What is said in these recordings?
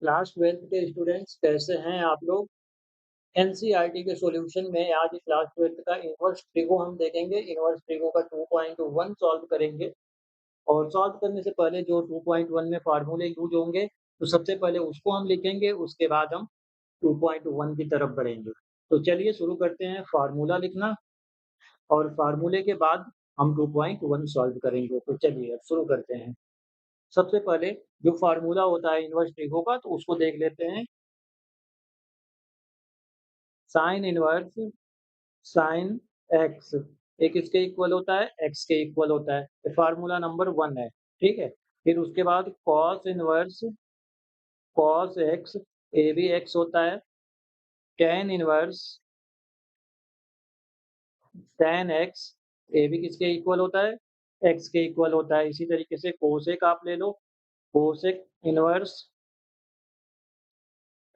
Class 12th के students कैसे हैं आप लोग? एनसीईआरटी के सॉल्यूशन में आज क्लास 12th का इनवर्स ट्रिगो हम देखेंगे। इनवर्स ट्रिगो का 2.1 सॉल्व करेंगे और सॉल्व करने से पहले जो 2.1 में फार्मूले यूज़ होंगे, तो सबसे पहले उसको हम लिखेंगे, उसके बाद हम 2.1 की तरफ बढ़ेंगे। तो चलिए शुरू करते हैं फार्मूला लिखना और फार्मूले के बाद हम 2.1 सॉल्व करेंगे। तो चलिए अब शुरू करते हैं। सबसे पहले जो फार्मूला होता है इनवर्स ट्रिगो का, तो उसको देख लेते हैं। साइन इनवर्स साइन एक्स एक इसके इक्वल होता है, एक्स के इक्वल होता है। ये फार्मूला नंबर 1 है, ठीक है? फिर उसके बाद कॉस इनवर्स कॉस एक्स, ये भी एक्स होता है। टैन इनवर्स टैन एक्स, ये भी किसके इक्वल होता है? एक्स के इक्वल होता है। इसी तरीके से कोसेक आप ले लो, कोसेक इनवर्स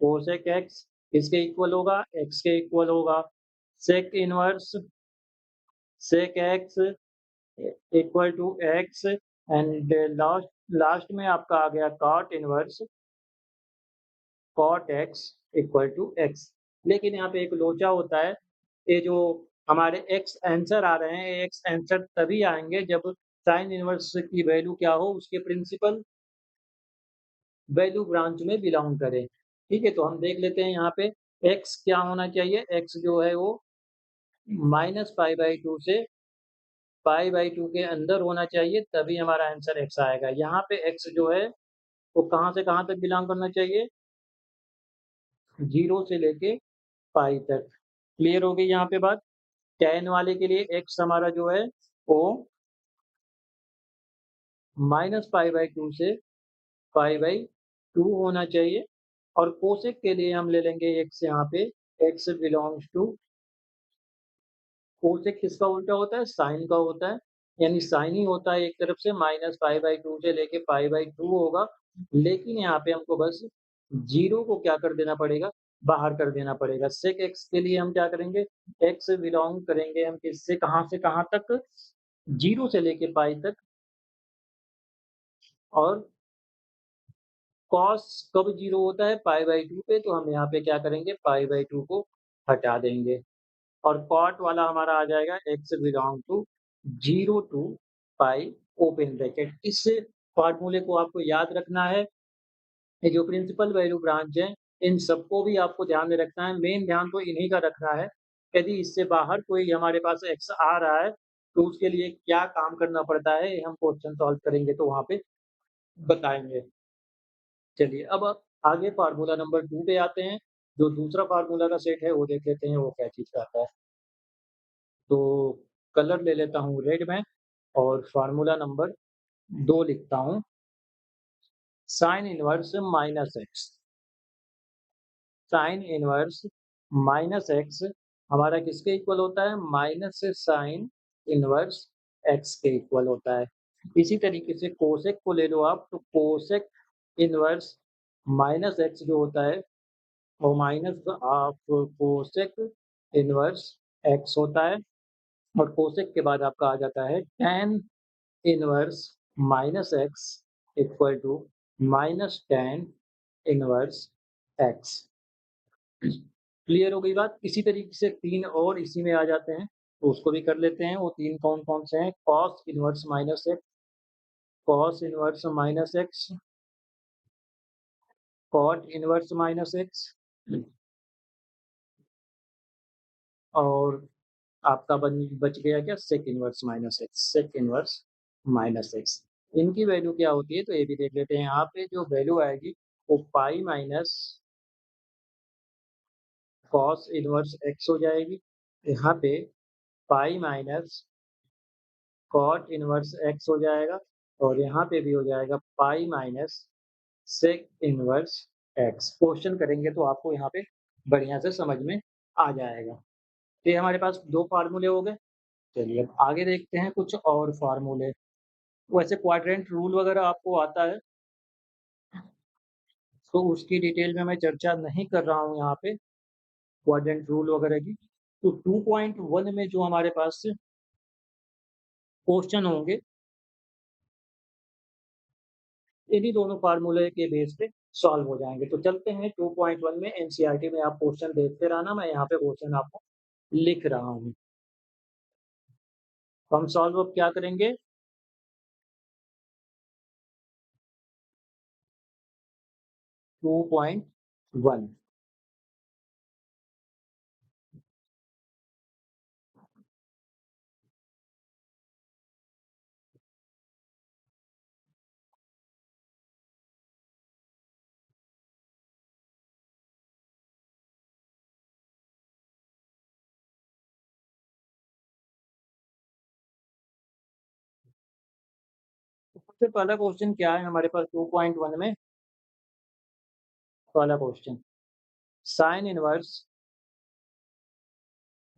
कोसेक एक्स किसके इक्वल होगा? एक्स के इक्वल होगा। Sec inverse sec x equal to x and last last में आपका आ गया cot inverse cot x equal to x. लेकिन यहाँ पे एक लोचा होता है, ये जो हमारे एक्स आंसर आ रहे हैं, ये एक्स आंसर तभी आएंगे जब साइन इनवर्स की वैल्यू क्या हो, उसके प्रिंसिपल वैल्यू ब्रांच में बिलोंग करे। ठीक है, तो हम देख लेते हैं यहाँ पे एक्स क्या होना चाहिए। एक्स जो है वो -π/2 से π/2 के अंदर होना चाहिए, तभी हमारा आंसर एक्स आएगा। यहाँ पे एक्स जो है वो कहाँ से कहाँ तक बिलोंग करना चाहिए? 0 से लेके पाई तक। क्लियर हो गई यहाँ पे बात? tan वाले के लिए एक्स हमारा जो है वो -π/2 से π/2 होना चाहिए और कोसेक के लिए हम ले लेंगे एक्स यहाँ पे, एक्स बिलोंग्स टू कोसेक किसका उल्टा होता है? साइन का होता है, यानी साइन ही होता है एक तरफ से, -π/2 से लेके π/2 होगा। लेकिन यहाँ पे हमको बस 0 को क्या कर देना पड़ेगा? बाहर कर देना पड़ेगा। सेक एक्स के लिए हम क्या करेंगे? एक्स बिलोंग करेंगे हम किससे, कहाँ से कहाँ तक? 0 से लेके पाई तक। और कॉस कब 0 होता है? π/2 पे, तो हम यहाँ पे क्या करेंगे? π/2 को हटा देंगे और कॉट वाला हमारा आ जाएगा x belong to 0 to pi open bracket. इस फार्मूले को आपको याद रखना है। ये जो प्रिंसिपल वैल्यू ब्रांच है, इन सबको भी आपको ध्यान में रखना है। मेन ध्यान तो इन्हीं का रखना है। यदि इससे बाहर कोई हमारे पास एक्स आ रहा है, तो उसके लिए क्या काम करना पड़ता है, ये हम क्वेश्चन सॉल्व करेंगे तो वहाँ पे बताएँगे। चलिए अब आगे फार्मूला नंबर 2 पे आते हैं। जो दूसरा फार्मूला का सेट है वो देख लेते हैं वो क्या चीज़ का आता है। तो कलर ले लेता हूँ रेड में और फार्मूला नंबर 2 लिखता हूँ। Sign inverse minus x sign inverse minus x हमारा किसके इक्वल होता है? माइनस साइन इनवर्स एक्स के इक्वल होता है। इसी तरीके से कोसेक को ले लो आप, तो कोसेक इनवर्स माइनस एक्स जो होता है वो minus of cosec inverse x होता है और कोसेक के बाद आपका आ जाता है tan inverse minus x equal to minus tan inverse x. Clear हो गई बात? इसी तरीके से 3 और इसी में आ जाते हैं, तो उसको भी कर लेते हैं। वो 3 कौन-कौन से हैं? Cos inverse minus x, cos inverse minus x, cot inverse minus x और आपका बच गया क्या? Sec inverse minus x, sec inverse minus x. इनकी वैल्यू क्या होती है? तो ये भी देख लेते हैं। यहाँ पे जो वैल्यू आएगी वो pi minus cos inverse x हो जाएगी। यहाँ पे pi minus cot inverse x हो जाएगा और यहाँ पे भी हो जाएगा pi minus sec inverse x. Question करेंगे तो आपको यहाँ पे बढ़िया से समझ में आ जाएगा। तो ये हमारे पास 2 फार्मूले हो गए। चलिए अब आगे देखते हैं कुछ और फार्मूले। वैसे क्वाड्रेंट रूल वगैरह आपको आता है, तो उसकी डिटेल में मैं चर्चा नहीं कर रहा हूँ यहाँ पे, क्वाड्रेंट रूल वगैरह की। तो 2.1 में जो हमारे पास क्वेश्चन होंगे, इन्हीं दोनों फार्मूले के बेस पे सॉल्व हो जाएंगे। तो चलते हैं 2.1 में, एनसीईआरटी में आप क्वेश्चन देखते रहना, मैं यहाँ पे क्वेश्चन आपको लिख रहा हूँ। तो हम सॉल्व अब क्या करेंगे, 2.1। सबसे पहला क्वेश्चन क्या है हमारे पास 2.1 में, पहला क्वेश्चन साइन इनवर्स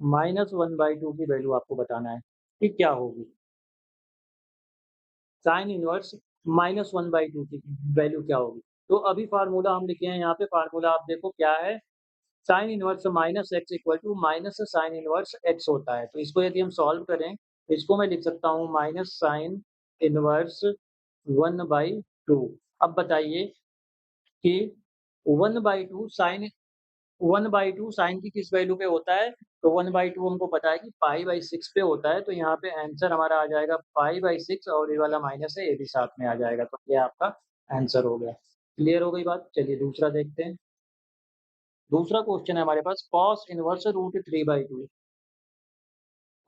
-1/2 की वैल्यू आपको बताना है कि क्या होगी। साइन इनवर्स -1/2 की वैल्यू क्या होगी। तो अभी फार्मूला हम लिखे हैं यहाँ पे, फार्मूला आप देखो क्या है, sine inverse minus x equal to minus sine inverse x होता है। तो इसको यदि हम सॉल्व करें, इसको मैं लिख सकता हूँ माइनस साइन इनवर्स 1/2। अब बताइए कि 1/2 साइन 1/2 साइन की किस वैल्यू पे होता है, तो 1/2 हमको पता है कि पाई/6 पे होता है। तो यहाँ पे आंसर हमारा आ जाएगा पाई/6, और ये वाला माइनस है ये भी साथ में आ जाएगा। तो ये आपका आंसर हो गया। क्लियर हो गई बात। चलिए दूसरा देखते हैं। दूसरा क्वेश्चन है हमारे पास कॉस इनवर्स √3/2।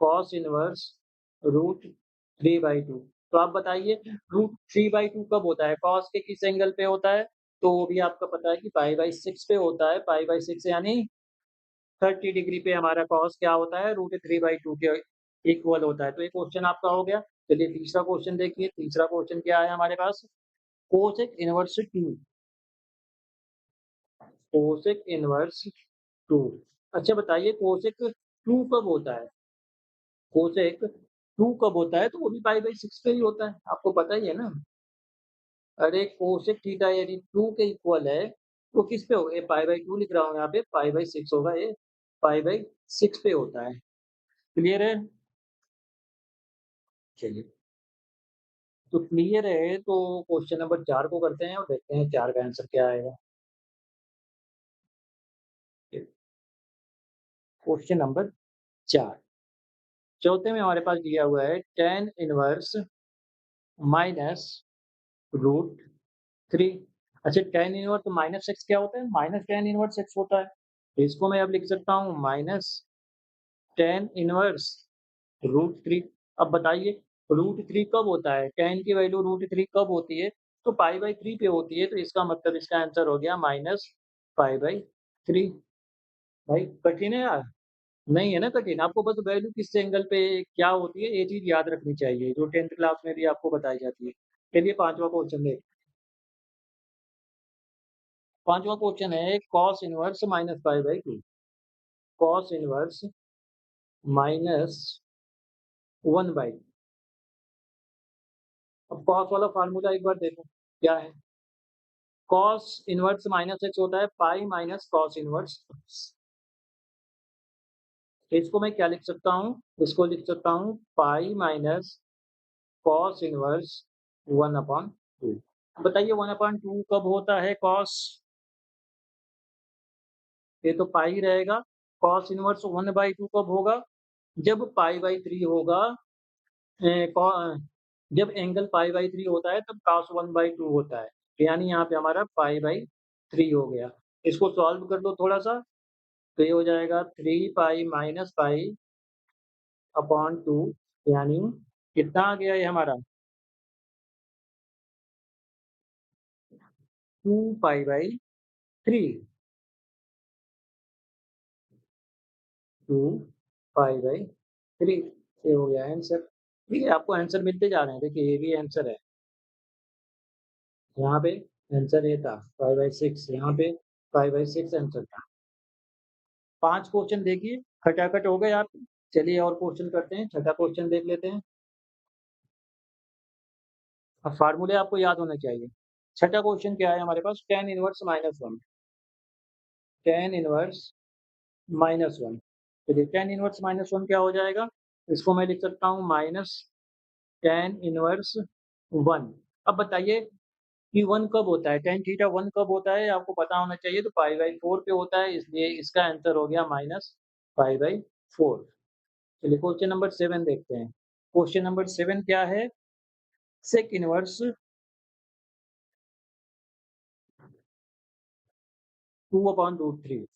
Cos inverse √3/2। तो आप बताइए √3/2 कब होता है, कॉस के किस एंगल पे होता है। तो वो भी आपका पता है कि पाई/6 पे होता है। पाई/6 यानी 30 डिग्री पे हमारा कॉस क्या होता है, √3/2 के इक्वल होता है। तो ये क्वेश्चन आपका हो गया। चलिए तीसरा क्वेश्चन देखिए। तीसरा क्वेश्चन क्या है हमारे पास, कोसेक इनवर्स 2। Cosec inverse 2। अच्छा बताइए कोसेक 2 कब होता है, कोसेक 2 कब होता है, तो वो भी पाई/6 पे ही होता है, आपको पता ही है ना। अरे कोसेक थीटा यदि 2 के इक्वल है तो किस पे होगा, ये पाई/2 लिख रहा हूँ यहाँ पे, पाई/6 होगा, ये पाई/6 पे होता है। क्लियर है। चलिए तो क्लियर है, तो क्वेश्चन नंबर 4 को करते हैं और देखते हैं 4 का आंसर क्या आएगा। क्वेश्चन नंबर 4, चौथे में हमारे पास दिया हुआ है tan इनवर्स -√3। अच्छा tan इनवर्स तो -x क्या होता है, माइनस tan इनवर्स x होता है। तो इसको मैं अब लिख सकता हूँ माइनस tan इनवर्स √3। अब बताइए √3 कब होता है, tan की वैल्यू √3 कब होती है, तो पाई/3 पे होती है। तो इसका मतलब इसका आंसर हो गया माइनस पाई/3। भाई कठिन है यार, नहीं है ना कठिन, आपको बस वैल्यू किस एंगल पे क्या होती है ये चीज याद रखनी चाहिए, जो 10th क्लास में भी आपको बताई जाती है। चलिए पांचवा क्वेश्चन देख। पांचवा क्वेश्चन है कॉस इनवर्स -पाई/2। Cos inverse -1/2। अब कॉस वाला फार्मूला एक बार देखो क्या है, कॉस इनवर्स -x होता है पाई माइनस कॉस इनवर्स। तो इसको मैं क्या लिख सकता हूँ, इसको लिख सकता हूँ पाई माइनस कॉस इनवर्स 1/2। बताइए 1/2 कब होता है कॉस, ये तो पाई रहेगा। कॉस इनवर्स 1/2 कब होगा, जब पाई/3 होगा। ए, कॉ- जब एंगल पाई/3 होता है तब cos 1/2 होता है। तो यानी यहाँ पे हमारा पाई/3 हो गया। इसको सॉल्व कर दो थोड़ा सा, तो ये हो जाएगा 3 पाई माइनस पाई अपॉन 2, यानी कितना आ गया ये हमारा 2 पाई/3। 2 पाई/3 ये हो गया आंसर। ठीक है, आपको आंसर मिलते जा रहे हैं, देखिए ये भी आंसर है। यहाँ पे आंसर ये था 5/6, यहाँ पे 5/6 आंसर था। 5 क्वेश्चन देखिए खटाखट हो गए आप। चलिए और क्वेश्चन करते हैं, छठा क्वेश्चन देख लेते हैं। अब फार्मूले आपको याद होने चाहिए। छठा क्वेश्चन क्या है हमारे पास, tan इनवर्स -1। tan inverse -1। चलिए tan इनवर्स -1 क्या हो जाएगा, इसको मैं लिख सकता हूँ माइनस tan इनवर्स 1। अब बताइए कि 1 कब होता है, tan थीटा 1 कब होता है आपको पता होना चाहिए, तो पाई/4 पे होता है, इसलिए इसका आंसर हो गया -पाई/4। चलिए क्वेश्चन नंबर 7 देखते हैं। क्वेश्चन नंबर 7 क्या है? Sec inverse 2/√3,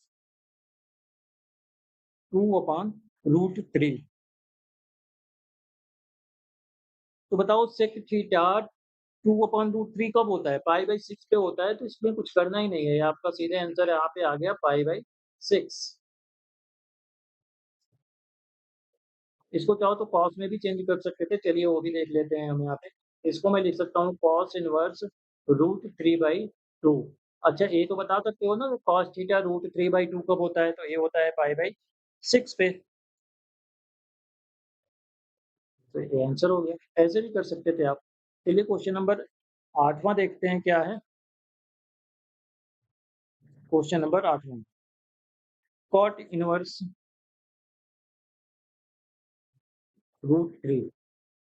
2/√3। तो बताओ सेक थीटा 2/√3 कब होता है? पाई/6 पे होता है, तो इसमें कुछ करना ही नहीं है, आपका सीधे आंसर यहाँ पे आ गया पाई/6। इसको चाहो तो कॉस में भी चेंज कर सकते थे, चलिए वो भी देख लेते हैं हम यहाँ पे। इसको मैं लिख सकता हूँ कॉस इनवर्स √3/2। अच्छा ये तो बता सकते हो ना कॉस थीटा √3/2 कब होता है? तो ये होता है पाई/6 पे। तो ये आंसर हो गया। ऐसे भी कर सकते थे आप। चलिए क्वेश्चन नंबर 8वां देखते हैं क्या है? क्वेश्चन नंबर 8वां, कॉट इनवर्स √3।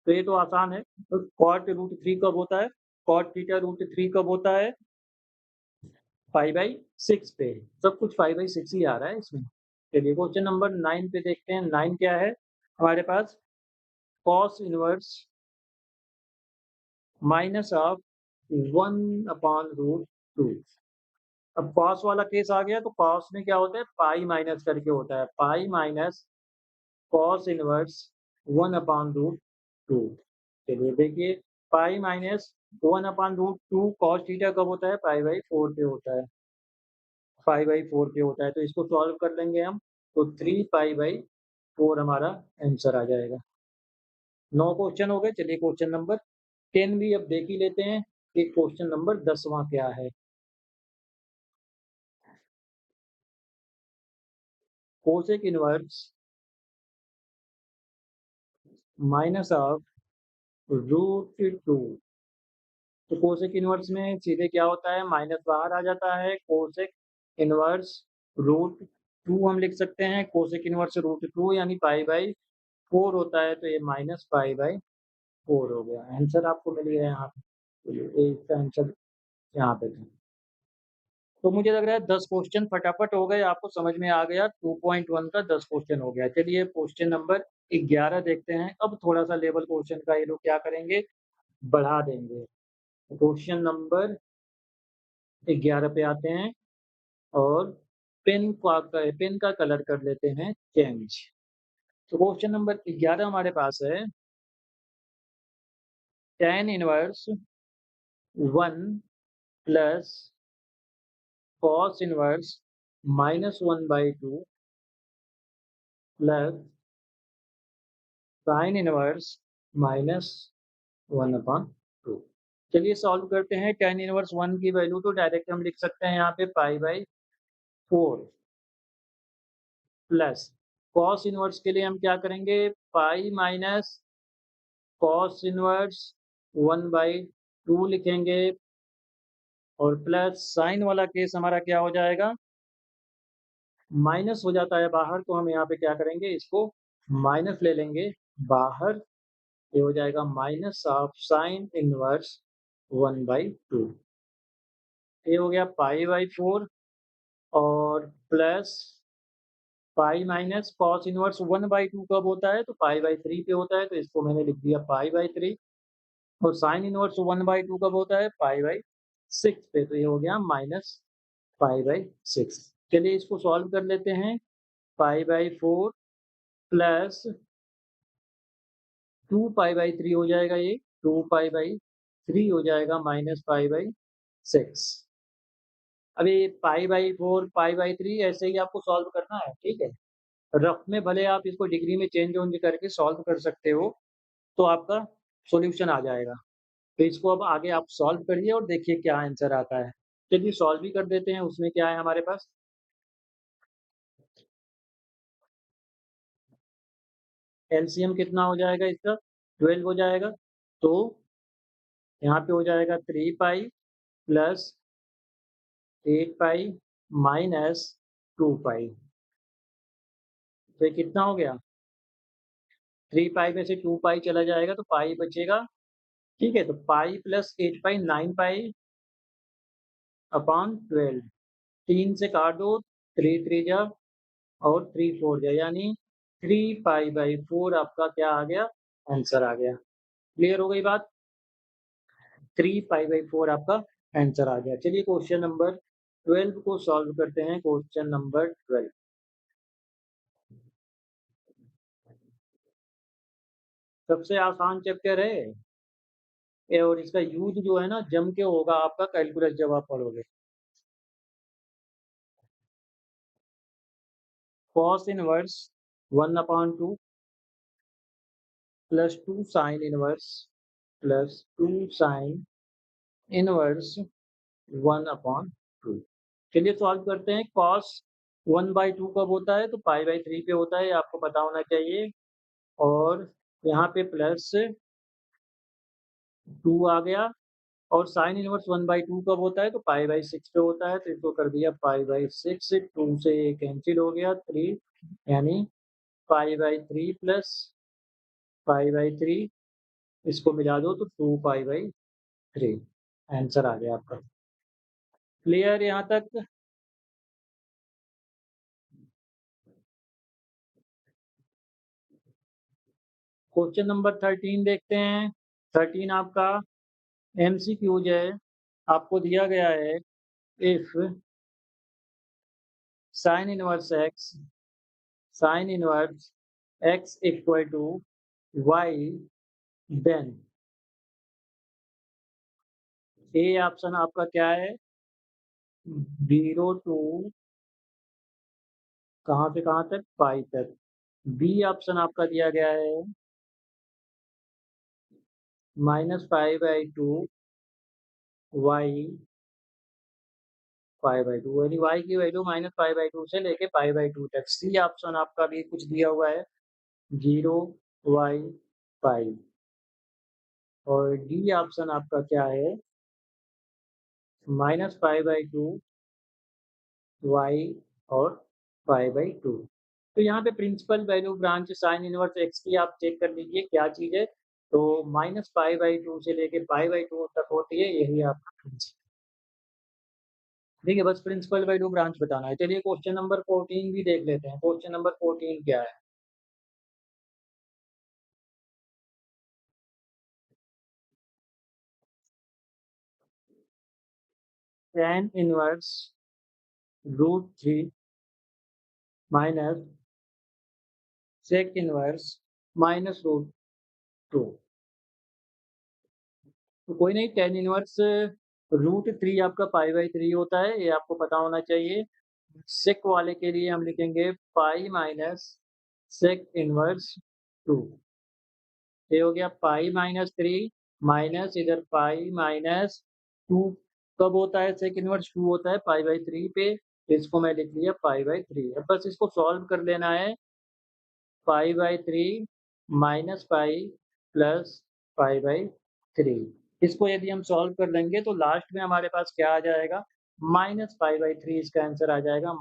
तो ये तो आसान है। तो कॉट √3 कब होता है? कॉट थीटा √3 कब होता है? पाई/6 पे। सब कुछ पाई/6 ही आ रहा है इसमें। चलिए क्वेश्चन नंबर 9 पे देखते हैं। 9 क्या है हमारे पास? Cos inverse minus of 1/√2। अब कॉस वाला केस आ गया, तो कॉस में क्या होता है? पाई माइनस करके होता है, पाई माइनस कॉस इनवर्स 1/√2। चलिए देखिए, पाई माइनस 1/√2 कॉस थीटा कब होता है? पाई/4 पे होता है, पाई/4 पे होता है, तो इसको सॉल्व कर लेंगे हम, तो 3 पाई/4 हमारा आंसर आ जाएगा। 9 क्वेश्चन हो गए। चलिए क्वेश्चन नंबर 10 भी अब देख ही लेते हैं कि क्वेश्चन नंबर 10वां क्या है? Cosec inverse minus of √2। तो कोसेक इनवर्स में सीधे क्या होता है? माइनस बाहर आ जाता है, कोसेक इनवर्स √2 हम लिख सकते हैं। कोसेक इनवर्स √2 यानी पाई/4 होता है, तो ये -पाई/4 हो गया। आंसर आपको मिल गया यहाँ पे। तो ये इसका आंसर यहाँ पे था। तो मुझे लग रहा है 10 क्वेश्चन फटाफट हो गए, आपको समझ में आ गया। 2.1 का 10 क्वेश्चन हो गया। चलिए क्वेश्चन नंबर 11 देखते हैं। अब थोड़ा-सा लेवल क्वेश्चन का ये लोग क्या करेंगे? बढ़ा देंगे। क्वेश्चन नंबर 11 पे आते हैं और पेन का कलर कर लेते हैं चेंज। तो क्वेश्चन नंबर 11 हमारे पास है, tan inverse 1 plus cos inverse -1/2 plus sine inverse -1/2। चलिए सॉल्व करते हैं। tan इनवर्स 1 की वैल्यू तो डायरेक्ट हम लिख सकते हैं यहाँ पे पाई/4 प्लस कॉस इनवर्स के लिए हम क्या करेंगे? पाई माइनस कॉस इनवर्स 1/2 लिखेंगे और प्लस साइन वाला केस हमारा क्या हो जाएगा? माइनस हो जाता है बाहर, तो हम यहाँ पे क्या करेंगे? इसको माइनस ले लेंगे बाहर। ये हो जाएगा माइनस ऑफ साइन इनवर्स 1/2। ये हो गया पाई/4 और plus pi minus cos inverse 1/2 कब होता है? तो पाई/3 पे होता है, तो इसको मैंने लिख दिया पाई/3। और साइन इनवर्स 1/2 कब होता है? पाई/6 पे, तो ये हो गया माइनस पाई/6। चलिए इसको सॉल्व कर लेते हैं। पाई/4 प्लस 2 पाई/3 हो जाएगा ये, 2 पाई/3 हो जाएगा माइनस पाई/6। अभी पाई/4 पाई/3 ऐसे ही आपको सॉल्व करना है, ठीक है? रफ में भले आप इसको डिग्री में चेंज वेंज करके सॉल्व कर सकते हो, तो आपका सॉल्यूशन आ जाएगा। तो इसको अब आगे आप सॉल्व करिए और देखिए क्या आंसर आता है। चलिए सॉल्व भी कर देते हैं, उसमें क्या है हमारे पास? एलसीएम कितना हो जाएगा इसका? 12 हो जाएगा। तो यहाँ पे हो जाएगा 3 पाई प्लस 8 पाई माइनस 2 पाई। तो ये कितना हो गया? 3 पाई में से 2 पाई चला जाएगा तो पाई बचेगा, ठीक है? तो पाई प्लस 8 पाई 9 पाई अपॉन 12। 3 से काट दो, 3 3 जा और 3 4 जा, यानी 3π/4 आपका क्या आ गया, आंसर आ गया। क्लियर हो गई बात? 3π/4 आपका आंसर आ गया। चलिए क्वेश्चन नंबर 12 को सॉल्व करते हैं। क्वेश्चन नंबर 12 सबसे आसान चैप्टर है और इसका यूज जो है ना जम के होगा आपका कैलकुलस जब आप पढ़ोगे। Cos inverse 1/2 plus 2 sine inverse plus 2 sine inverse 1/2। चलिए सॉल्व करते हैं। कॉस 1/2 कब होता है, तो π/3 पे होता है, आपको पता होना चाहिए। और यहाँ पे प्लस 2 आ गया। और साइन इनवर्स 1/2 कब होता है, तो π/6 पे होता है, तो इसको कर दिया π/6। 2 से कैंसिल हो गया 3, यानी π/3 प्लस π/3, इसको मिला दो तो 2π/3 आंसर आ गया आपका। क्लियर यहाँ तक? क्वेश्चन नंबर 13 देखते हैं। 13 आपका एमसीक्यूज है। आपको दिया गया है if sine inverse x equal to y, then a option आपका क्या है, 0 टू कहाँ से कहाँ तक, पाई तक। बी ऑप्शन आपका दिया गया है -π/2 y π/2, यानी y की वैल्यू -π/2 से लेके π/2 तक। सी ऑप्शन आपका भी कुछ दिया हुआ है 0 y पाई। और डी ऑप्शन आपका क्या है -π/2 y और π/2। तो यहाँ पे principal value branch sine inverse x की आप चेक कर लीजिए क्या चीज़ है, तो -π/2 से लेके π/2 तक होती है, यही आपका प्रिंसिपल। ठीक है, बस प्रिंसिपल वैल्यू ब्रांच बताना है। चलिए क्वेश्चन नंबर 14 भी देख लेते हैं। क्वेश्चन नंबर 14 क्या है। tan inverse √3 minus sec inverse -√2। तो कोई नहीं, tan इनवर्स √3 आपका π/3 होता है, ये आपको पता होना चाहिए। सेक वाले के लिए हम लिखेंगे पाई माइनस सेक इनवर्स 2। ये हो गया π-3 माइनस इधर π-2। कब होता है सेक इनवर्स 2 होता है π/3 पे, इसको मैं लिख लिया π/3। अब बस इसको सॉल्व कर लेना है। π/3 माइनस पाई प्लस π/3, इसको यदि हम सॉल्व कर लेंगे तो लास्ट में हमारे पास क्या आ जाएगा, -π/3। इसका आंसर आ जाएगा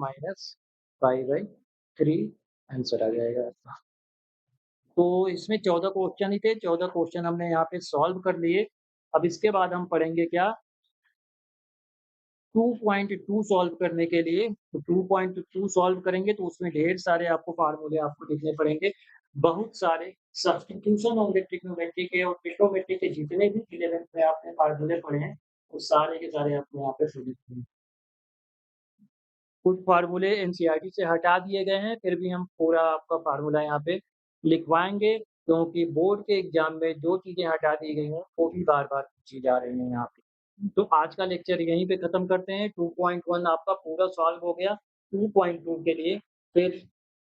-π/3 आंसर आ जाएगा। तो इसमें 14 क्वेश्चन ही थे, 14 क्वेश्चन हमने यहाँ पे सॉल्व कर लिए। अब इसके बाद हम पढ़ेंगे क्या, 2.2 सॉल्व करने के लिए। तो 2.2 सॉल्व करेंगे तो उसमें ढेर सारे आपको फार्मूले आपको लिखने पड़ेंगे। बहुत सारे सब्स्टिट्यूशन होंगे ट्रिग्नोमेट्री के और ट्रिग्नोमेट्री के जितने भी 11th में आपने फार्मूले पढ़े हैं, वो सारे के सारे आपको यहाँ पे फिल लिखने। कुछ फार्मूले एनसीईआरटी से हटा दिए गए हैं, फिर भी हम पूरा आपका फार्मूला यहाँ पे लिखवाएंगे, क्योंकि बोर्ड के एग्जाम में जो चीज़ें हटा दी गई हैं वो भी बार-बार पूछी जा रही हैं यहाँ पे। तो आज का लेक्चर यहीं पे खत्म करते हैं। 2.1 आपका पूरा सॉल्व हो गया। 2.2 के लिए फिर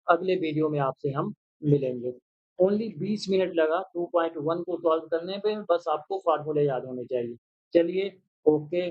अगले वीडियो में आपसे हम मिलेंगे। ओनली 20 मिनट लगा 2.1 को सॉल्व करने पे, बस आपको फार्मूले याद होने चाहिए। चलिए, ओके।